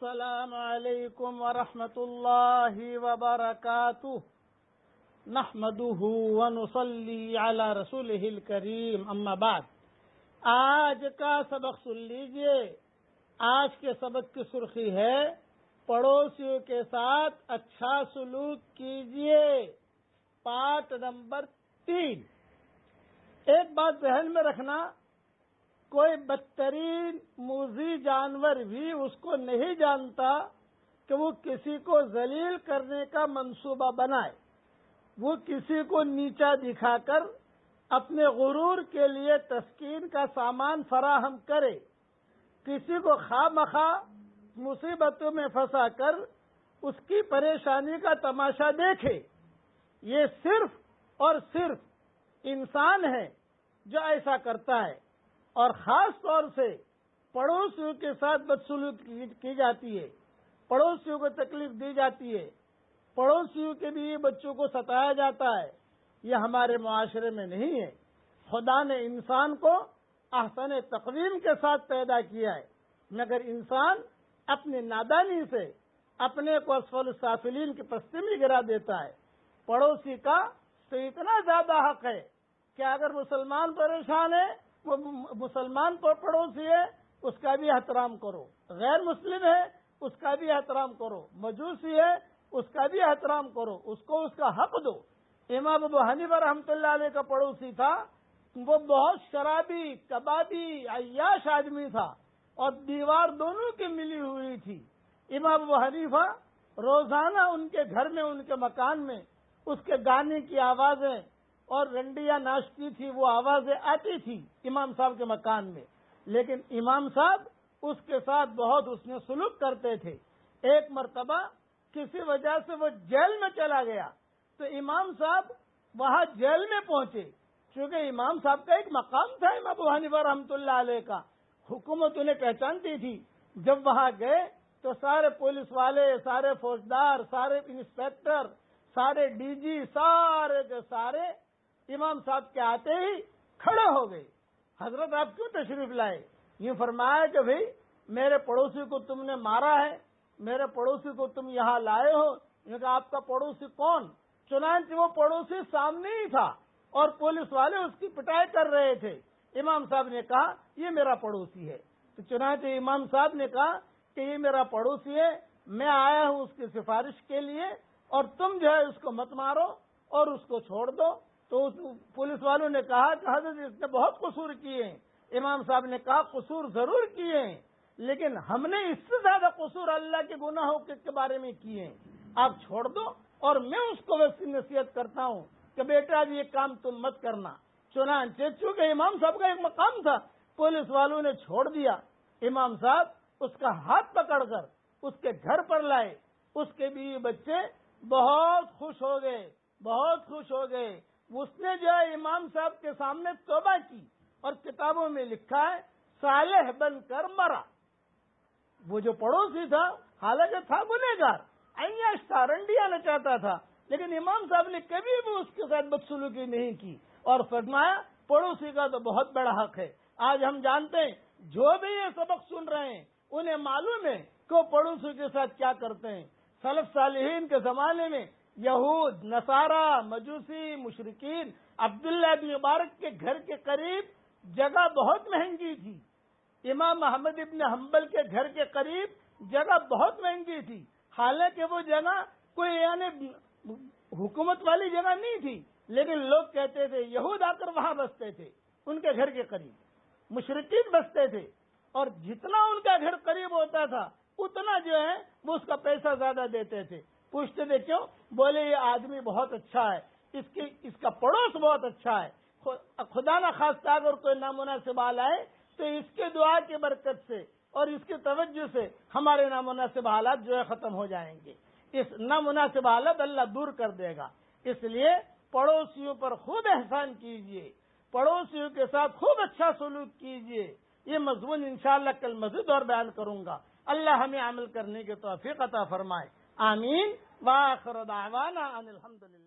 السلام علیکم ورحمۃ اللہ وبرکاتہ نحمده ونصلی علی رسولہ الکریم اما بعد۔ آج کا سبق سن لیجئے۔ آج کے سبق کی سرخی ہے پڑوسیوں کے ساتھ اچھا سلوک کیجئے، پارٹ نمبر 3۔ ایک بات ذہن میں رکھنا، کوئی بدترین موذی جانور بھی اس کو نہیں جانتا کہ وہ کسی کو ذلیل کرنے کا منصوبہ بنائے، وہ کسی کو نیچا دکھا کر اپنے غرور کے لیے تسکین کا سامان فراہم کرے، کسی کو خواہ مخواہ مصیبتوں میں پھنسا کر اس کی پریشانی کا تماشا دیکھے۔ یہ صرف اور صرف انسان ہے جو ایسا کرتا ہے، اور خاص طور سے پڑوسیوں کے ساتھ بدسلوکی کی جاتی ہے، پڑوسیوں کو تکلیف دی جاتی ہے، پڑوسیوں کے بھی بچوں کو ستایا جاتا ہے۔ یہ ہمارے معاشرے میں نہیں ہے۔ خدا نے انسان کو احسن تقویم کے ساتھ پیدا کیا ہے، مگر انسان اپنی نادانی سے اپنے کو اسفل السافلین کی پستی میں گرا دیتا ہے۔ پڑوسی کا تو اتنا زیادہ حق ہے کہ اگر مسلمان پریشان ہے، وہ مسلمان پڑوسی ہے، اس کا بھی احترام کرو، غیر مسلم ہے اس کا بھی احترام کرو، مجوسی ہے اس کا بھی احترام کرو، اس کو اس کا حق دو۔ امام ابو حنیفہ رحمۃ اللہ علیہ کا پڑوسی تھا، وہ بہت شرابی، کبابی، عیاش آدمی تھا، اور دیوار دونوں کی ملی ہوئی تھی۔ امام ابو حنیفہ روزانہ ان کے گھر میں، ان کے مکان میں اس کے گانے کی آوازیں اور رنڈیاں ناچتی تھی، وہ آوازیں آتی تھی امام صاحب کے مکان میں، لیکن امام صاحب اس کے ساتھ بہت حسن سلوک کرتے تھے۔ ایک مرتبہ کسی وجہ سے وہ جیل میں چلا گیا تو امام صاحب وہاں جیل میں پہنچے، چونکہ امام صاحب کا ایک مقام تھا امام ابو حنیفہ رحمۃ اللہ علیہ کا، حکومت انہیں پہچانتی تھی۔ جب وہاں گئے تو سارے پولیس والے، سارے فوجدار، سارے انسپیکٹر، سارے ڈی جی، سارے کے سارے امام صاحب کے آتے ہی کھڑے ہو گئے۔ حضرت آپ کیوں تشریف لائے؟ یہ فرمایا کہ بھئی میرے پڑوسی کو تم نے مارا ہے، میرے پڑوسی کو تم یہاں لائے ہو۔ یہ کہ آپ کا پڑوسی کون؟ چنانچہ وہ پڑوسی سامنے ہی تھا اور پولیس والے اس کی پٹائی کر رہے تھے۔ امام صاحب نے کہا یہ میرا پڑوسی ہے۔ تو چنانچہ امام صاحب نے کہا کہ یہ میرا پڑوسی ہے، میں آیا ہوں اس کی سفارش کے لیے، اور تم جو ہے اس کو مت مارو اور اس کو چھوڑ دو۔ تو پولیس والوں نے کہا کہ حضرت اس نے بہت قصور کیے ہیں۔ امام صاحب نے کہا قصور ضرور کیے ہیں، لیکن ہم نے اس سے زیادہ قصور اللہ کے گناہوں کے بارے میں کیے ہیں، آپ چھوڑ دو، اور میں اس کو ویسی نصیحت کرتا ہوں کہ بیٹا اب یہ کام تم مت کرنا۔ چنانچہ چونکہ امام صاحب کا ایک مقام تھا، پولیس والوں نے چھوڑ دیا۔ امام صاحب اس کا ہاتھ پکڑ کر اس کے گھر پر لائے، اس کے بیوی بچے بہت خوش ہو گئے، بہت خوش ہو گئے۔ اس نے جو ہے امام صاحب کے سامنے توبہ کی، اور کتابوں میں لکھا ہے صالح بن کر مرا۔ وہ جو پڑوسی تھا حالانکہ تھا گنہگار، عیاش تھا، رنڈیاں نچاتا تھا، لیکن امام صاحب نے کبھی بھی اس کے ساتھ بدسلوکی نہیں کی، اور فرمایا پڑوسی کا تو بہت بڑا حق ہے۔ آج ہم جانتے ہیں جو بھی یہ سبق سن رہے ہیں انہیں معلوم ہے کہ وہ پڑوسی کے ساتھ کیا کرتے ہیں۔ سلف صالحین کے زمانے میں یہود، نصارہ، مجوسی، مشرکین، عبداللہ بن مبارک کے گھر کے قریب جگہ بہت مہنگی تھی، امام احمد ابن حنبل کے گھر کے قریب جگہ بہت مہنگی تھی، حالانکہ وہ جگہ کوئی یعنی حکومت والی جگہ نہیں تھی، لیکن لوگ کہتے تھے، یہود آ کر وہاں بستے تھے، ان کے گھر کے قریب مشرکین بستے تھے، اور جتنا ان کا گھر قریب ہوتا تھا اتنا جو ہے وہ اس کا پیسہ زیادہ دیتے تھے۔ پوچھتے تھے کیوں؟ بولے یہ آدمی بہت اچھا ہے، اس کا پڑوس بہت اچھا ہے، خدا نہ خواستہ اگر کوئی نامناسب حال آئے تو اس کے دعا کی برکت سے اور اس کی توجہ سے ہمارے نامناسب حالات جو ہے ختم ہو جائیں گے، اس نامناسب حالت اللہ دور کر دے گا۔ اس لیے پڑوسیوں پر خوب احسان کیجئے، پڑوسیوں کے ساتھ خوب اچھا سلوک کیجئے۔ یہ مضمون انشاءاللہ کل مزید اور بیان کروں گا۔ اللہ ہمیں عمل کرنے کی توفیق عطا فرمائے، آمین۔ وآخر دعوانا ان الحمدللہ۔